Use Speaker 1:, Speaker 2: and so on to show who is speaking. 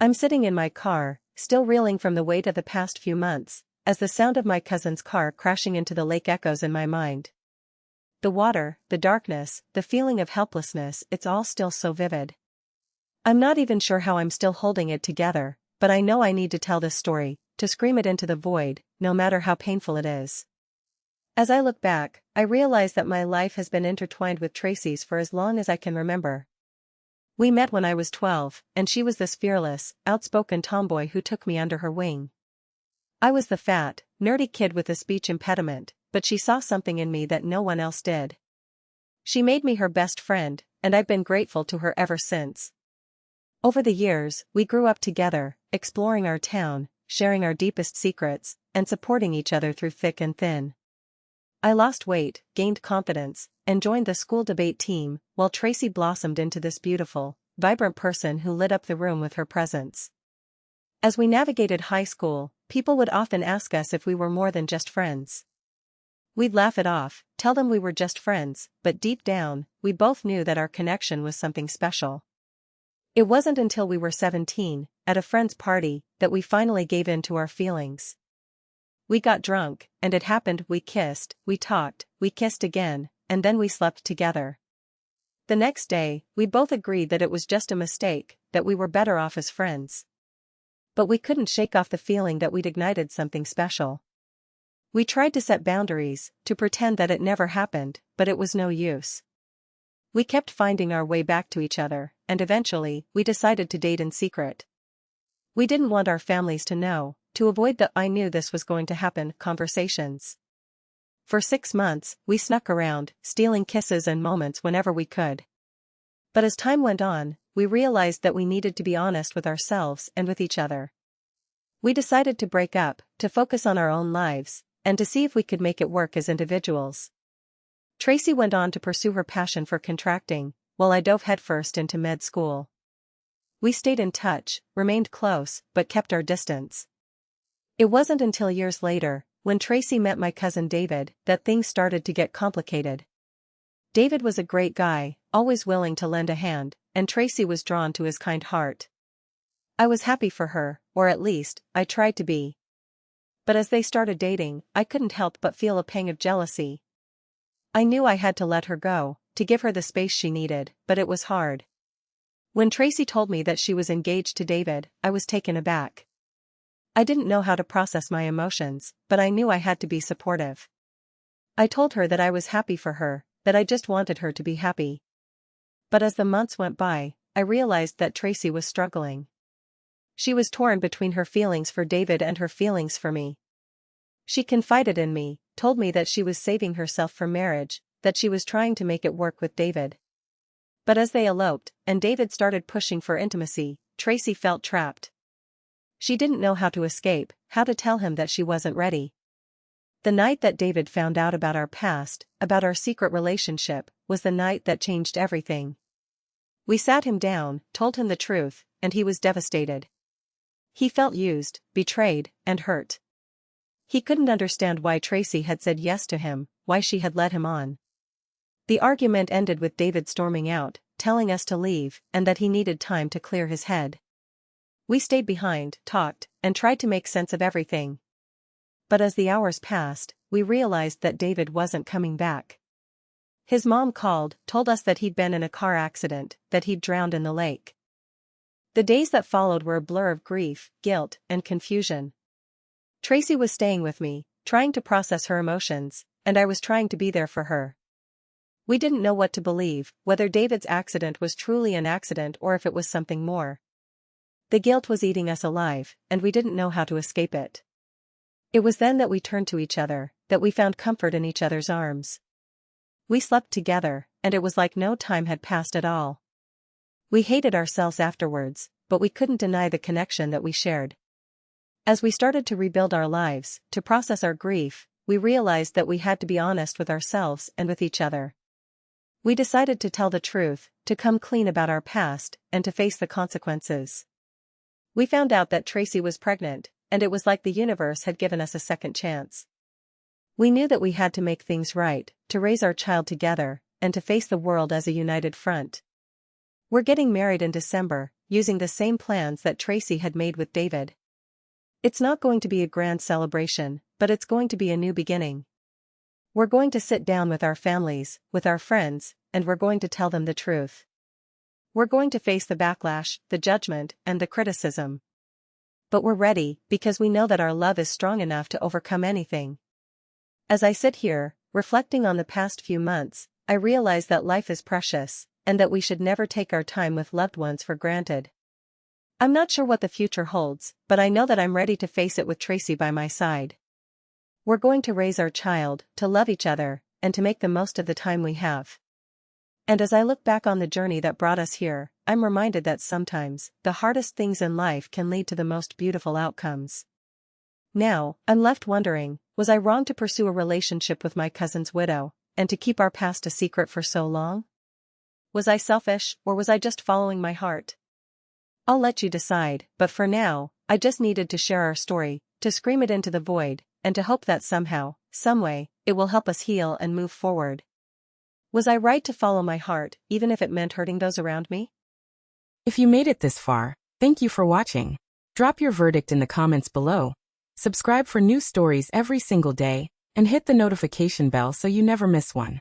Speaker 1: I'm sitting in my car, still reeling from the weight of the past few months, as the sound of my cousin's car crashing into the lake echoes in my mind. The water, the darkness, the feeling of helplessness, it's all still so vivid. I'm not even sure how I'm still holding it together, but I know I need to tell this story, to scream it into the void, no matter how painful it is. As I look back, I realize that my life has been intertwined with Tracy's for as long as I can remember. We met when I was 12, and she was this fearless, outspoken tomboy who took me under her wing. I was the fat, nerdy kid with a speech impediment, but she saw something in me that no one else did. She made me her best friend, and I've been grateful to her ever since. Over the years, we grew up together, exploring our town, sharing our deepest secrets, and supporting each other through thick and thin. I lost weight, gained confidence, and joined the school debate team, while Tracy blossomed into this beautiful, vibrant person who lit up the room with her presence. As we navigated high school, people would often ask us if we were more than just friends. We'd laugh it off, tell them we were just friends, but deep down, we both knew that our connection was something special. It wasn't until we were 17, at a friend's party, that we finally gave in to our feelings. We got drunk, and it happened. We kissed, we talked, we kissed again, and then we slept together. The next day, we both agreed that it was just a mistake, that we were better off as friends. But we couldn't shake off the feeling that we'd ignited something special. We tried to set boundaries, to pretend that it never happened, but it was no use. We kept finding our way back to each other, and eventually, we decided to date in secret. We didn't want our families to know, to avoid the "I knew this was going to happen" conversations. For 6 months, we snuck around, stealing kisses and moments whenever we could. But as time went on, we realized that we needed to be honest with ourselves and with each other. We decided to break up, to focus on our own lives, and to see if we could make it work as individuals. Tracy went on to pursue her passion for contracting, while I dove headfirst into med school. We stayed in touch, remained close, but kept our distance. It wasn't until years later, when Tracy met my cousin David, that things started to get complicated. David was a great guy, always willing to lend a hand, and Tracy was drawn to his kind heart. I was happy for her, or at least, I tried to be. But as they started dating, I couldn't help but feel a pang of jealousy. I knew I had to let her go, to give her the space she needed, but it was hard. When Tracy told me that she was engaged to David, I was taken aback. I didn't know how to process my emotions, but I knew I had to be supportive. I told her that I was happy for her, that I just wanted her to be happy. But as the months went by, I realized that Tracy was struggling. She was torn between her feelings for David and her feelings for me. She confided in me, told me that she was saving herself for marriage, that she was trying to make it work with David. But as they eloped, and David started pushing for intimacy, Tracy felt trapped. She didn't know how to escape, how to tell him that she wasn't ready. The night that David found out about our past, about our secret relationship, was the night that changed everything. We sat him down, told him the truth, and he was devastated. He felt used, betrayed, and hurt. He couldn't understand why Tracy had said yes to him, why she had led him on. The argument ended with David storming out, telling us to leave, and that he needed time to clear his head. We stayed behind, talked, and tried to make sense of everything. But as the hours passed, we realized that David wasn't coming back. His mom called, told us that he'd been in a car accident, that he'd drowned in the lake. The days that followed were a blur of grief, guilt, and confusion. Tracy was staying with me, trying to process her emotions, and I was trying to be there for her. We didn't know what to believe, whether David's accident was truly an accident or if it was something more. The guilt was eating us alive, and we didn't know how to escape it. It was then that we turned to each other, that we found comfort in each other's arms. We slept together, and it was like no time had passed at all. We hated ourselves afterwards, but we couldn't deny the connection that we shared. As we started to rebuild our lives, to process our grief, we realized that we had to be honest with ourselves and with each other. We decided to tell the truth, to come clean about our past, and to face the consequences. We found out that Tracy was pregnant, and it was like the universe had given us a second chance. We knew that we had to make things right, to raise our child together, and to face the world as a united front. We're getting married in December, using the same plans that Tracy had made with David. It's not going to be a grand celebration, but it's going to be a new beginning. We're going to sit down with our families, with our friends, and we're going to tell them the truth. We're going to face the backlash, the judgment, and the criticism. But we're ready, because we know that our love is strong enough to overcome anything. As I sit here, reflecting on the past few months, I realize that life is precious, and that we should never take our time with loved ones for granted. I'm not sure what the future holds, but I know that I'm ready to face it with Tracy by my side. We're going to raise our child, to love each other, and to make the most of the time we have. And as I look back on the journey that brought us here, I'm reminded that sometimes, the hardest things in life can lead to the most beautiful outcomes. Now, I'm left wondering, was I wrong to pursue a relationship with my cousin's widow, and to keep our past a secret for so long? Was I selfish, or was I just following my heart? I'll let you decide, but for now, I just needed to share our story, to scream it into the void, and to hope that somehow, someway, it will help us heal and move forward. Was I right to follow my heart, even if it meant hurting those around me?
Speaker 2: If you made it this far, thank you for watching. Drop your verdict in the comments below. Subscribe for new stories every single day, and hit the notification bell so you never miss one.